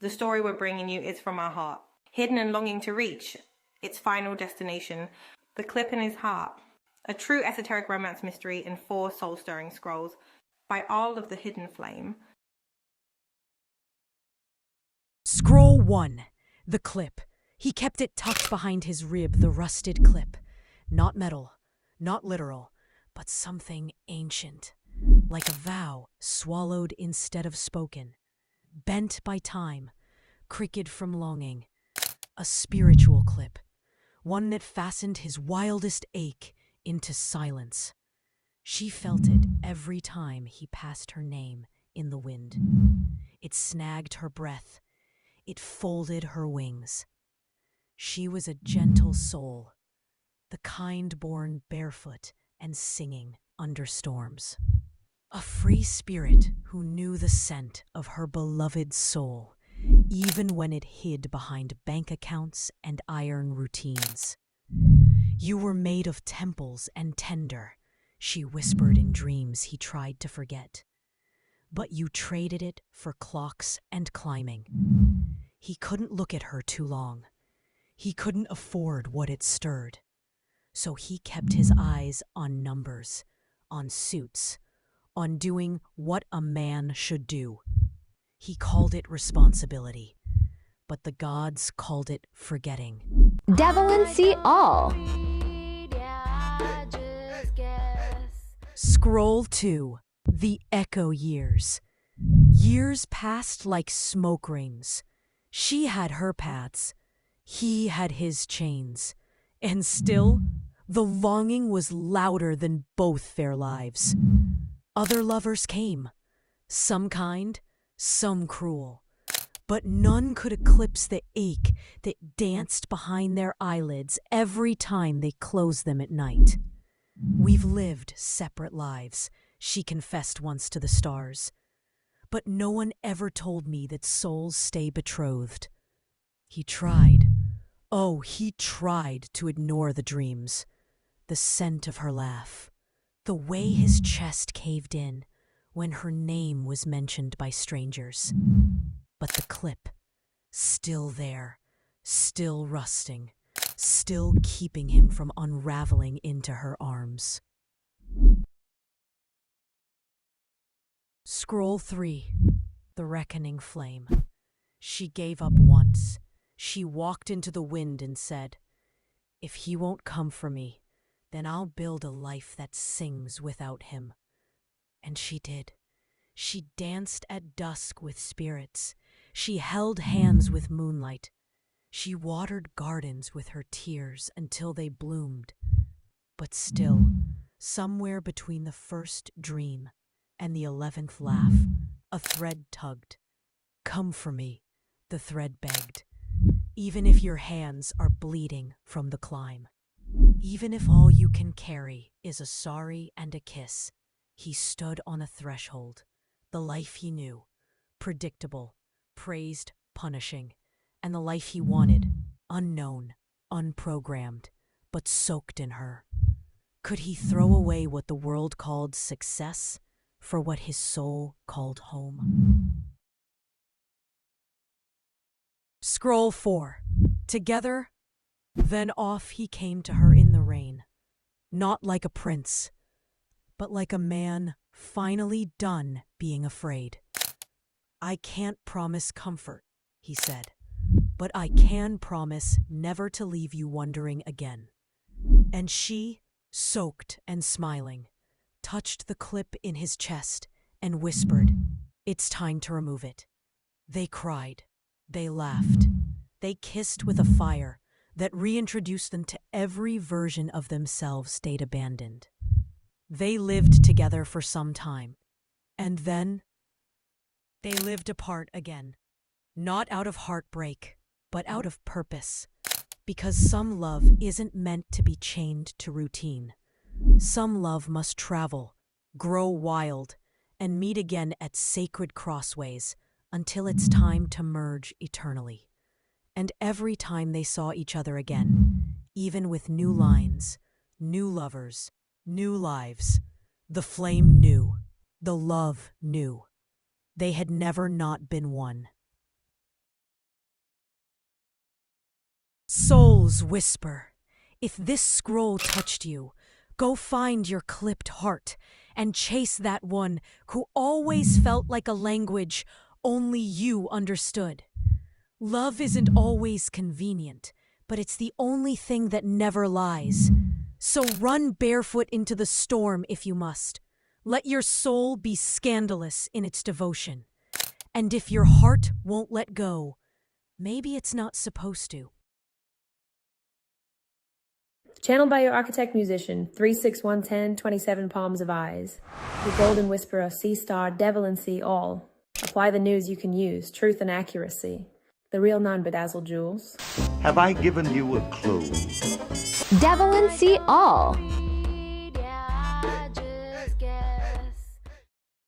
The story we're bringing you is from our heart, hidden and longing to reach its final destination, the clip in his heart. A true esoteric romance mystery in 4 soul-stirring scrolls by Ahll of the Hidden Flame. Scroll 1. The clip. He kept it tucked behind his rib, the rusted clip. Not metal, not literal, but something ancient. Like a vow swallowed instead of spoken. Bent by time, crooked from longing. A spiritual clip. One that fastened his wildest ache into silence. She felt it every time he passed her name in the wind. It snagged her breath. It folded her wings. She was a gentle soul, the kind born barefoot and singing under storms. A free spirit who knew the scent of her beloved soul, even when it hid behind bank accounts and iron routines. You were made of temples and tender, she whispered in dreams he tried to forget. But you traded it for clocks and climbing. He couldn't look at her too long. He couldn't afford what it stirred. So he kept his eyes on numbers, on suits, on doing what a man should do. He called it responsibility, but the gods called it forgetting. Devil and See Ahll. Scroll 2. The Echo Years. Years passed like smoke rings. She had her paths. He had his chains. And still, the longing was louder than both their lives. Other lovers came. Some kind, some cruel. But none could eclipse the ache that danced behind their eyelids every time they closed them at night. We've lived separate lives, she confessed once to the stars. But no one ever told me that souls stay betrothed. He tried. Oh, he tried to ignore the dreams. The scent of her laugh. The way his chest caved in when her name was mentioned by strangers. But the clip, still there, still rusting, still keeping him from unraveling into her arms. Scroll 3. The Reckoning Flame. She gave up once. She walked into the wind and said, "If he won't come for me, then I'll build a life that sings without him." And she did. She danced at dusk with spirits. She held hands with moonlight. She watered gardens with her tears until they bloomed. But still, somewhere between the first dream and the 11th laugh, a thread tugged. "Come for me," the thread begged. "Even if your hands are bleeding from the climb. Even if all you can carry is a sorry and a kiss." He stood on a threshold, the life he knew, predictable, praised, punishing, and the life he wanted, unknown, unprogrammed, but soaked in her. Could he throw away what the world called success for what his soul called home? Scroll 4. Together, then off he came to her in the rain. Not like a prince, but like a man finally done being afraid. "I can't promise comfort," he said, "but I can promise never to leave you wondering again." And she, soaked and smiling, touched the clip in his chest and whispered, "It's time to remove it." They cried. They laughed. They kissed with a fire that reintroduced them to every version of themselves they'd abandoned. They lived together for some time, and then they lived apart again, not out of heartbreak, but out of purpose, because some love isn't meant to be chained to routine. Some love must travel, grow wild, and meet again at sacred crossways until it's time to merge eternally. And every time they saw each other again, even with new lines, new lovers, new lives, the flame knew, the love knew. They had never not been one. Souls whisper. If this scroll touched you, go find your clipped heart and chase that one who always felt like a language only you understood. Love isn't always convenient, but it's the only thing that never lies. So run barefoot into the storm if you must. Let your soul be scandalous in its devotion. And if your heart won't let go, maybe it's not supposed to. Channeled by your architect musician, 36110, 27 Palms of Eyes. The Golden Whisperer, Sea Star, Devil and Sea All. Apply the news you can use, truth and accuracy. The real non-bedazzled jewels. Have I given you a clue? Devil and See All.